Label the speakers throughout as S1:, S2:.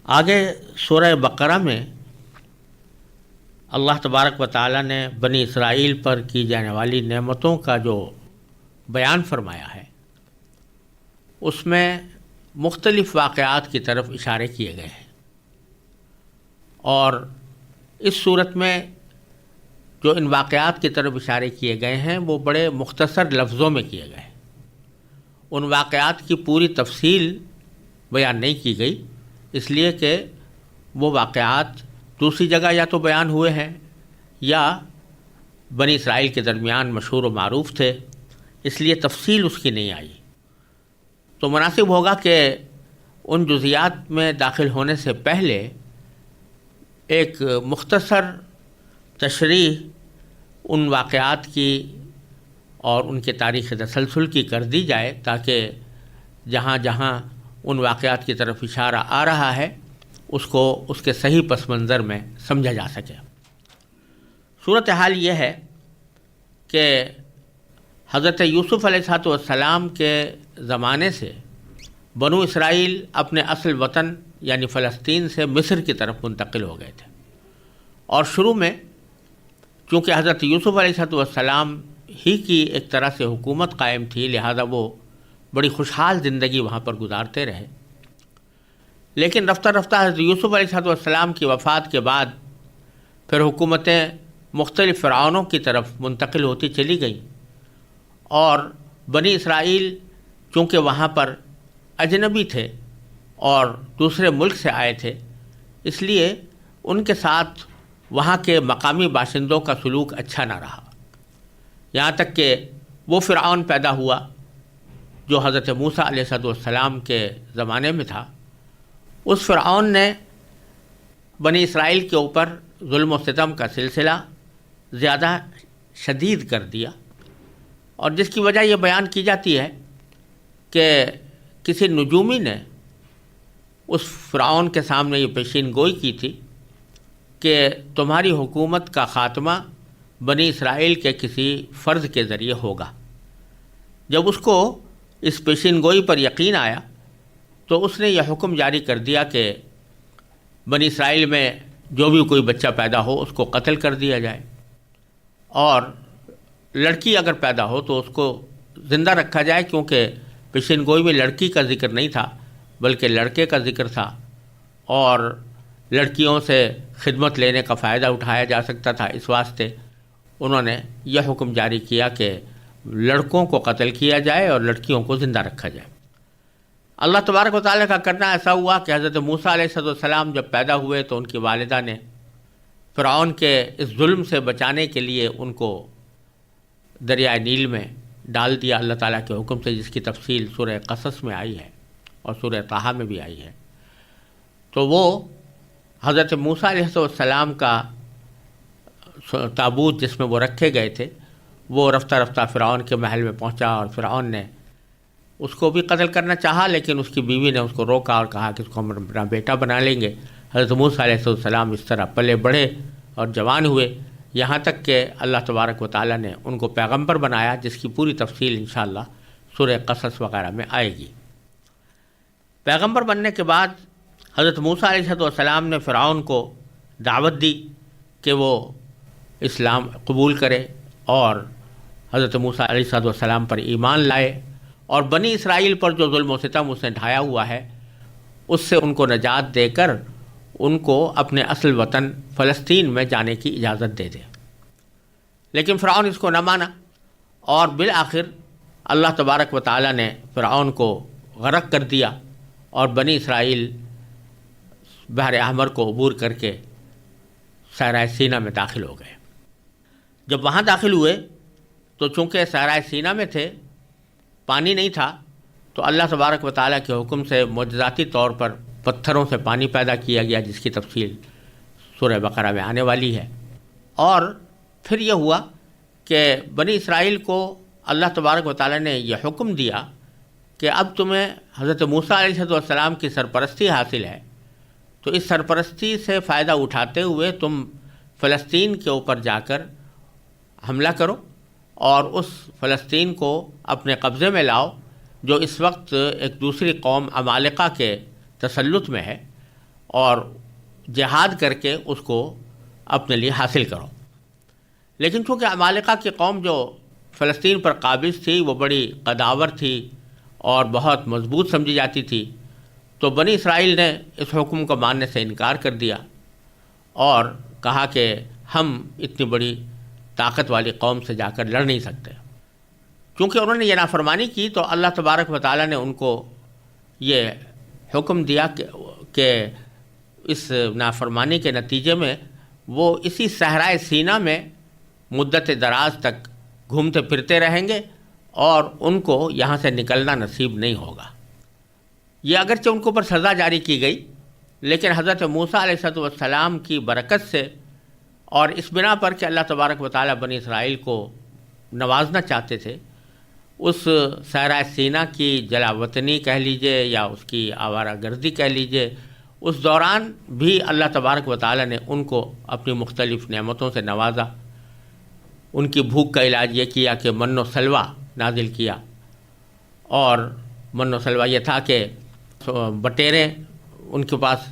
S1: آگے سورہ بقرہ میں اللہ تبارک و تعالیٰ نے بنی اسرائیل پر کی جانے والی نعمتوں کا جو بیان فرمایا ہے اس میں مختلف واقعات کی طرف اشارے کیے گئے ہیں، اور اس صورت میں جو ان واقعات کی طرف اشارے کیے گئے ہیں وہ بڑے مختصر لفظوں میں کیے گئے ہیں۔ ان واقعات کی پوری تفصیل بیان نہیں کی گئی، اس لیے کہ وہ واقعات دوسری جگہ یا تو بیان ہوئے ہیں یا بنی اسرائیل کے درمیان مشہور و معروف تھے، اس لیے تفصیل اس کی نہیں آئی۔ تو مناسب ہوگا کہ ان جزیات میں داخل ہونے سے پہلے ایک مختصر تشریح ان واقعات کی اور ان کے تاریخ تسلسل کی کر دی جائے، تاکہ جہاں جہاں ان واقعات کی طرف اشارہ آ رہا ہے اس کو اس کے صحیح پس منظر میں سمجھا جا سکے۔ صورتحال یہ ہے کہ حضرت یوسف علیہ السلام کے زمانے سے بنو اسرائیل اپنے اصل وطن یعنی فلسطین سے مصر کی طرف منتقل ہو گئے تھے، اور شروع میں چونکہ حضرت یوسف علیہ السلام ہی کی ایک طرح سے حکومت قائم تھی، لہذا وہ بڑی خوشحال زندگی وہاں پر گزارتے رہے۔ لیکن رفتہ رفتہ حضرت یوسف علیہ السلام کی وفات کے بعد پھر حکومتیں مختلف فرعونوں کی طرف منتقل ہوتی چلی گئیں، اور بنی اسرائیل چونکہ وہاں پر اجنبی تھے اور دوسرے ملک سے آئے تھے، اس لیے ان کے ساتھ وہاں کے مقامی باشندوں کا سلوک اچھا نہ رہا، یہاں تک کہ وہ فرعون پیدا ہوا جو حضرت موسیٰ علیہ السلام کے زمانے میں تھا۔ اس فرعون نے بنی اسرائیل کے اوپر ظلم و ستم کا سلسلہ زیادہ شدید کر دیا، اور جس کی وجہ یہ بیان کی جاتی ہے کہ کسی نجومی نے اس فرعون کے سامنے یہ پیشین گوئی کی تھی کہ تمہاری حکومت کا خاتمہ بنی اسرائیل کے کسی فرد کے ذریعے ہوگا۔ جب اس کو اس پیشین گوئی پر یقین آیا تو اس نے یہ حکم جاری کر دیا کہ بنی اسرائیل میں جو بھی کوئی بچہ پیدا ہو اس کو قتل کر دیا جائے، اور لڑکی اگر پیدا ہو تو اس کو زندہ رکھا جائے، کیونکہ پیشین گوئی میں لڑکی کا ذکر نہیں تھا بلکہ لڑکے کا ذکر تھا، اور لڑکیوں سے خدمت لینے کا فائدہ اٹھایا جا سکتا تھا۔ اس واسطے انہوں نے یہ حکم جاری کیا کہ لڑکوں کو قتل کیا جائے اور لڑکیوں کو زندہ رکھا جائے۔ اللہ تبارک و تعالیٰ کا کرنا ایسا ہوا کہ حضرت موسیٰ علیہ السلام جب پیدا ہوئے تو ان کی والدہ نے فرعون کے اس ظلم سے بچانے کے لیے ان کو دریائے نیل میں ڈال دیا اللہ تعالیٰ کے حکم سے، جس کی تفصیل سورہ قصص میں آئی ہے اور سورہ طٰہٰ میں بھی آئی ہے۔ تو وہ حضرت موسیٰ علیہ السلام کا تابوت جس میں وہ رکھے گئے تھے وہ رفتہ رفتہ فرعون کے محل میں پہنچا، اور فرعون نے اس کو بھی قتل کرنا چاہا، لیکن اس کی بیوی نے اس کو روکا اور کہا کہ اس کو ہم اپنا بیٹا بنا لیں گے۔ حضرت موسیٰ علیہ السلام اس طرح پلے بڑھے اور جوان ہوئے، یہاں تک کہ اللہ تبارک و تعالیٰ نے ان کو پیغمبر بنایا، جس کی پوری تفصیل انشاءاللہ سورہ قصص وغیرہ میں آئے گی۔ پیغمبر بننے کے بعد حضرت موسیٰ علیہ السلام نے فرعون کو دعوت دی کہ وہ اسلام قبول کرے اور حضرت موسیٰ علیہ السلام پر ایمان لائے، اور بنی اسرائیل پر جو ظلم و ستم اس نے ڈھایا ہوا ہے اس سے ان کو نجات دے کر ان کو اپنے اصل وطن فلسطین میں جانے کی اجازت دے دے۔ لیکن فرعون اس کو نہ مانا، اور بالآخر اللہ تبارک و تعالیٰ نے فرعون کو غرق کر دیا، اور بنی اسرائیل بحر احمر کو عبور کر کے صحرائے سینا میں داخل ہو گئے۔ جب وہاں داخل ہوئے تو چونکہ صحرائے سینا میں تھے، پانی نہیں تھا، تو اللہ تبارک و تعالیٰ کے حکم سے معجزاتی طور پر پتھروں سے پانی پیدا کیا گیا، جس کی تفصیل سورہ بقرہ میں آنے والی ہے۔ اور پھر یہ ہوا کہ بنی اسرائیل کو اللہ تبارک و تعالیٰ نے یہ حکم دیا کہ اب تمہیں حضرت موسیٰ علیہ السلام کی سرپرستی حاصل ہے، تو اس سرپرستی سے فائدہ اٹھاتے ہوئے تم فلسطین کے اوپر جا کر حملہ کرو اور اس فلسطین کو اپنے قبضے میں لاؤ جو اس وقت ایک دوسری قوم عمالقہ کے تسلط میں ہے، اور جہاد کر کے اس کو اپنے لیے حاصل کرو۔ لیکن چونکہ عمالقہ کی قوم جو فلسطین پر قابض تھی وہ بڑی قداور تھی اور بہت مضبوط سمجھی جاتی تھی، تو بنی اسرائیل نے اس حکم کو ماننے سے انکار کر دیا اور کہا کہ ہم اتنی بڑی طاقت والی قوم سے جا کر لڑ نہیں سکتے۔ چونکہ انہوں نے یہ نافرمانی کی تو اللہ تبارک و تعالیٰ نے ان کو یہ حکم دیا کہ اس نافرمانی کے نتیجے میں وہ اسی صحرائے سینا میں مدت دراز تک گھومتے پھرتے رہیں گے اور ان کو یہاں سے نکلنا نصیب نہیں ہوگا۔ یہ اگرچہ ان کے اوپر سزا جاری کی گئی، لیکن حضرت موسیٰ علیہ السلام کی برکت سے اور اس بنا پر کہ اللہ تبارک و تعالیٰ بنی اسرائیل کو نوازنا چاہتے تھے، اس صحرائے سینا کی جلا وطنی کہہ لیجئے یا اس کی آوارہ گردی کہہ لیجئے، اس دوران بھی اللہ تبارک و تعالیٰ نے ان کو اپنی مختلف نعمتوں سے نوازا۔ ان کی بھوک کا علاج یہ کیا کہ من و سلوہ نازل کیا، اور من و سلوہ یہ تھا کہ بٹیریں ان کے پاس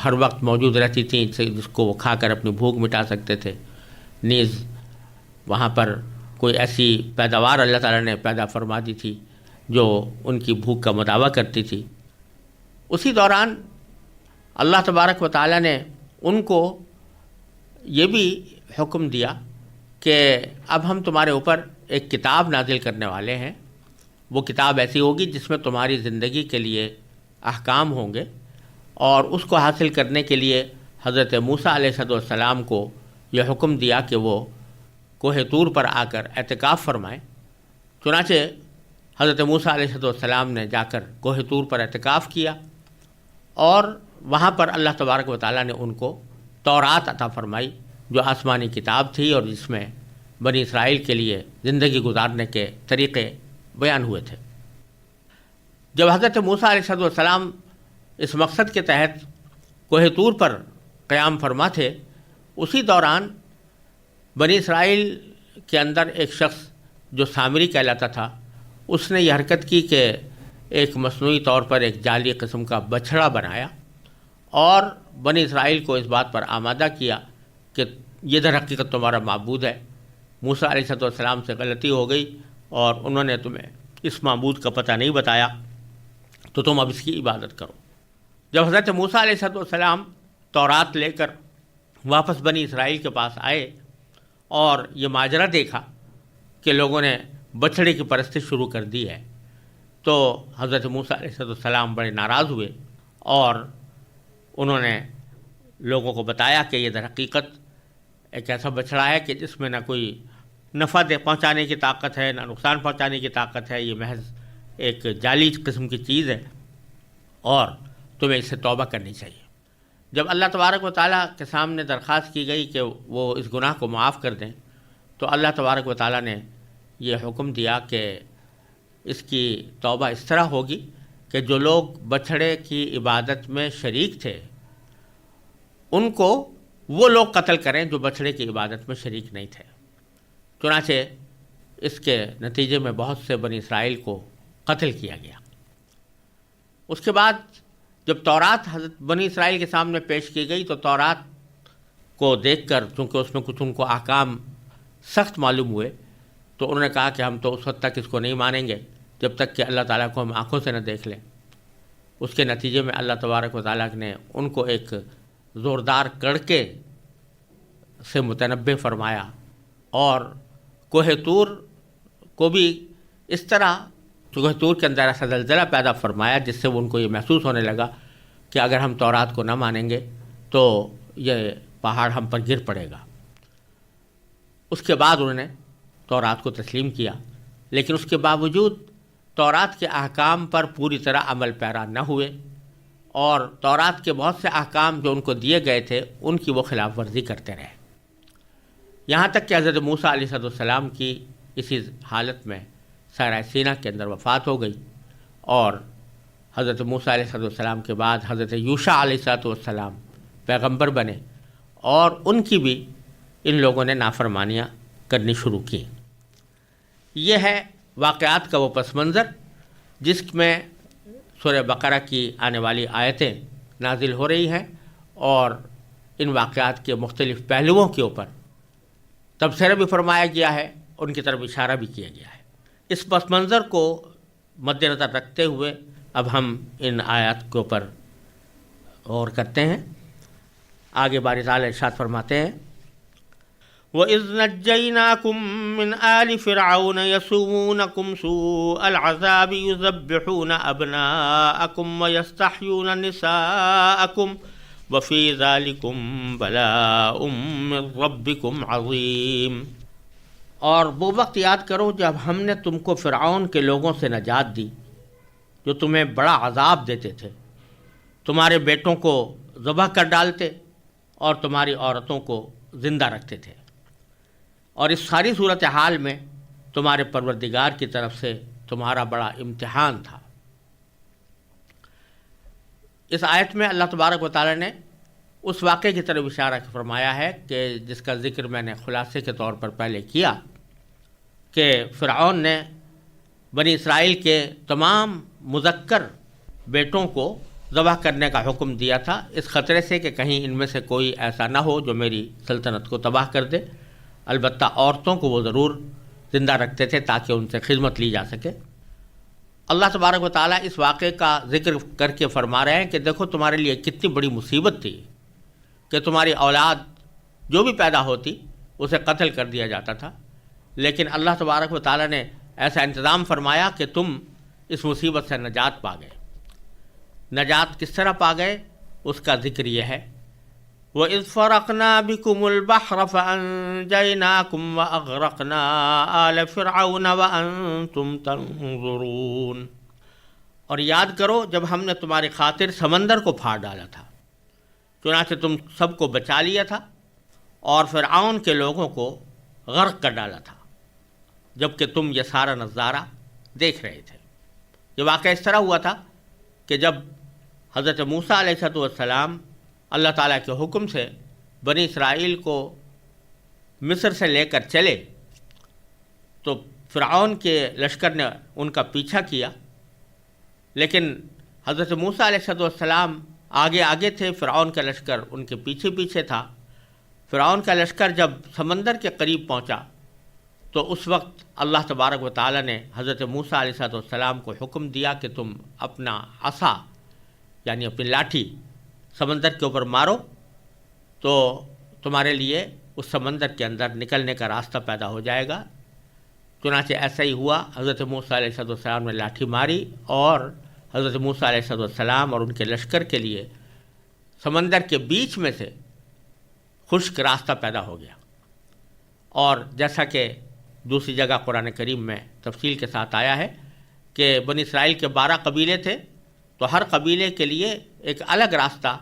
S1: ہر وقت موجود رہتی تھیں جس کو وہ کھا کر اپنی بھوک مٹا سکتے تھے۔ نیز وہاں پر کوئی ایسی پیداوار اللہ تعالیٰ نے پیدا فرما دی تھی جو ان کی بھوک کا مداوع کرتی تھی۔ اسی دوران اللہ تبارک و تعالیٰ نے ان کو یہ بھی حکم دیا کہ اب ہم تمہارے اوپر ایک کتاب نازل کرنے والے ہیں۔ وہ کتاب ایسی ہوگی جس میں تمہاری زندگی کے لیے احکام ہوں گے، اور اس کو حاصل کرنے کے لیے حضرت موسیٰ علیہ السلام کو یہ حکم دیا کہ وہ کوہ طور پر آ کر اعتکاف فرمائیں۔ چنانچہ حضرت موسیٰ علیہ السلام نے جا کر کوہ طور پر اعتکاف کیا، اور وہاں پر اللہ تبارک و تعالیٰ نے ان کو تورات عطا فرمائی، جو آسمانی کتاب تھی اور جس میں بنی اسرائیل کے لیے زندگی گزارنے کے طریقے بیان ہوئے تھے۔ جب حضرت موسیٰ علیہ السلام اس مقصد کے تحت کوہ طور پر قیام فرما تھے، اسی دوران بنی اسرائیل کے اندر ایک شخص جو سامری کہلاتا تھا، اس نے یہ حرکت کی کہ ایک مصنوعی طور پر ایک جعلی قسم کا بچھڑا بنایا اور بنی اسرائیل کو اس بات پر آمادہ کیا کہ یہ در حقیقت تمہارا معبود ہے۔ موسیٰ علیہ السلام سے غلطی ہو گئی اور انہوں نے تمہیں اس معبود کا پتہ نہیں بتایا، تو تم اب اس کی عبادت کرو۔ جب حضرت موسیٰ علیہ السلام تورات لے کر واپس بنی اسرائیل کے پاس آئے اور یہ ماجرا دیکھا کہ لوگوں نے بچھڑے کی پرستش شروع کر دی ہے، تو حضرت موسیٰ علیہ السلام بڑے ناراض ہوئے اور انہوں نے لوگوں کو بتایا کہ یہ در حقیقت ایک ایسا بچھڑا ہے کہ جس میں نہ کوئی نفع پہنچانے کی طاقت ہے، نہ نقصان پہنچانے کی طاقت ہے، یہ محض ایک جعلی قسم کی چیز ہے اور تمہیں اس سے توبہ کرنی چاہیے۔ جب اللہ تبارک و تعالیٰ کے سامنے درخواست کی گئی کہ وہ اس گناہ کو معاف کر دیں، تو اللہ تبارک و تعالیٰ نے یہ حکم دیا کہ اس کی توبہ اس طرح ہوگی کہ جو لوگ بچھڑے کی عبادت میں شریک تھے ان کو وہ لوگ قتل کریں جو بچھڑے کی عبادت میں شریک نہیں تھے۔ چنانچہ اس کے نتیجے میں بہت سے بنی اسرائیل کو قتل کیا گیا۔ اس کے بعد جب تورات حضرت بنی اسرائیل کے سامنے پیش کی گئی تو تورات کو دیکھ کر چونکہ اس میں کچھ ان کو احکام سخت معلوم ہوئے، تو انہوں نے کہا کہ ہم تو اس وقت تک اس کو نہیں مانیں گے جب تک کہ اللہ تعالیٰ کو ہم آنکھوں سے نہ دیکھ لیں۔ اس کے نتیجے میں اللہ تبارک و تعالیٰ نے ان کو ایک زوردار کڑکے سے متنبہ فرمایا، اور کوہ طور کو بھی اس طرح کوہ طور کے اندر ایسا زلزلہ پیدا فرمایا جس سے ان کو یہ محسوس ہونے لگا کہ اگر ہم تورات کو نہ مانیں گے تو یہ پہاڑ ہم پر گر پڑے گا۔ اس کے بعد انہوں نے تورات کو تسلیم کیا، لیکن اس کے باوجود تورات کے احکام پر پوری طرح عمل پیرا نہ ہوئے، اور تورات کے بہت سے احکام جو ان کو دیے گئے تھے ان کی وہ خلاف ورزی کرتے رہے، یہاں تک کہ حضرت موسیٰ علیہ السلام کی اسی حالت میں صحرائے سینا کے اندر وفات ہو گئی، اور حضرت موسیٰ علیہ السلام کے بعد حضرت یوشع علیہ السلام پیغمبر بنے، اور ان کی بھی ان لوگوں نے نافرمانیاں کرنی شروع کی۔ یہ ہے واقعات کا وہ پس منظر جس میں سورہ بقرہ کی آنے والی آیتیں نازل ہو رہی ہیں اور ان واقعات کے مختلف پہلوؤں کے اوپر تبصرہ بھی فرمایا گیا ہے، ان کی طرف اشارہ بھی کیا گیا ہے۔ اس پس منظر کو مد نظر رکھتے ہوئے اب ہم ان آیات کے اوپر غور کرتے ہیں۔ آگے باری تعالیٰ ارشاد فرماتے ہیں، وَإِذْ نَجَّيْنَاكُمْ مِنْ آلِ فِرْعَوْنَ يَسُومُونَكُمْ سُوءَ الْعَذَابِ يُذَبِّحُونَ أَبْنَاءَكُمْ وَيَسْتَحْيُونَ نِسَاءَكُمْ وَفِي ذَلِكُمْ بَلَاءٌ مِّن رَّبِّكُمْ عَظِيمٌ۔ اور وہ وقت یاد کرو جب ہم نے تم کو فرعون کے لوگوں سے نجات دی جو تمہیں بڑا عذاب دیتے تھے، تمہارے بیٹوں کو ذبح کر ڈالتے اور تمہاری عورتوں کو زندہ رکھتے تھے، اور اس ساری صورتحال میں تمہارے پروردگار کی طرف سے تمہارا بڑا امتحان تھا۔ اس آیت میں اللہ تبارک و تعالی نے اس واقعے کی طرف اشارہ فرمایا ہے کہ جس کا ذکر میں نے خلاصے کے طور پر پہلے کیا کہ فرعون نے بنی اسرائیل کے تمام مذکر بیٹوں کو ذبح کرنے کا حکم دیا تھا، اس خطرے سے کہ کہیں ان میں سے کوئی ایسا نہ ہو جو میری سلطنت کو تباہ کر دے۔ البتہ عورتوں کو وہ ضرور زندہ رکھتے تھے تاکہ ان سے خدمت لی جا سکے۔ اللہ تبارک و تعالیٰ اس واقعے کا ذکر کر کے فرما رہے ہیں کہ دیکھو تمہارے لیے کتنی بڑی مصیبت تھی کہ تمہاری اولاد جو بھی پیدا ہوتی اسے قتل کر دیا جاتا تھا، لیکن اللہ تبارک و تعالیٰ نے ایسا انتظام فرمایا کہ تم اس مصیبت سے نجات پا گئے۔ نجات کس طرح پا گئے اس کا ذکر یہ ہے، وَإِذْ فَرَقْنَا بِكُمُ الْبَحْرَ فَأَنْجَيْنَاكُمْ وَأَغْرَقْنَا آلَ فِرْعَوْنَ وَأَنْتُمْ تَنْظُرُونَ۔ اور یاد کرو جب ہم نے تمہاری خاطر سمندر کو پھاڑ ڈالا تھا، چنانچہ تم سب کو بچا لیا تھا اور فرعون کے لوگوں کو غرق کر ڈالا تھا جبکہ تم یہ سارا نظارہ دیکھ رہے تھے۔ یہ واقعہ اس طرح ہوا تھا کہ جب حضرت موسیٰ علیہ السلام اللہ تعالیٰ کے حکم سے بنی اسرائیل کو مصر سے لے کر چلے تو فرعون کے لشکر نے ان کا پیچھا کیا، لیکن حضرت موسیٰ علیہ السلام آگے آگے تھے، فرعون کا لشکر ان کے پیچھے پیچھے تھا۔ فرعون کا لشکر جب سمندر کے قریب پہنچا تو اس وقت اللہ تبارک و تعالیٰ نے حضرت موسیٰ علیہ السلام کو حکم دیا کہ تم اپنا عصا یعنی اپنی لاٹھی سمندر کے اوپر مارو تو تمہارے لیے اس سمندر کے اندر نکلنے کا راستہ پیدا ہو جائے گا۔ چنانچہ ایسا ہی ہوا، حضرت موسیٰ علیہ السلام نے لاٹھی ماری اور حضرت موسیٰ علیہ السلام اور ان کے لشکر کے لیے سمندر کے بیچ میں سے خشک راستہ پیدا ہو گیا۔ اور جیسا کہ دوسری جگہ قرآن کریم میں تفصیل کے ساتھ آیا ہے کہ بنی اسرائیل کے 12 قبیلے تھے، تو ہر قبیلے کے لیے ایک الگ راستہ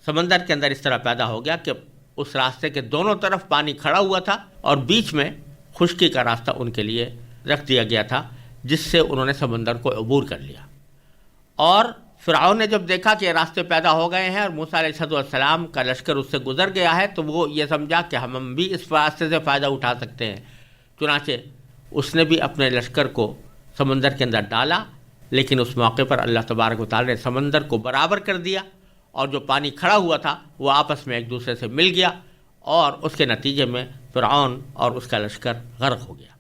S1: سمندر کے اندر اس طرح پیدا ہو گیا کہ اس راستے کے دونوں طرف پانی کھڑا ہوا تھا اور بیچ میں خشکی کا راستہ ان کے لیے رکھ دیا گیا تھا، جس سے انہوں نے سمندر کو عبور کر لیا۔ اور فرعون نے جب دیکھا کہ یہ راستے پیدا ہو گئے ہیں اور موسیٰ علیہ السلام کا لشکر اس سے گزر گیا ہے تو وہ یہ سمجھا کہ ہم بھی اس راستے سے فائدہ اٹھا سکتے ہیں، چنانچہ اس نے بھی اپنے لشکر کو سمندر کے اندر ڈالا، لیکن اس موقع پر اللہ تبارک و تعالی نے سمندر کو برابر کر دیا اور جو پانی کھڑا ہوا تھا وہ آپس میں ایک دوسرے سے مل گیا اور اس کے نتیجے میں فرعون اور اس کا لشکر غرق ہو گیا۔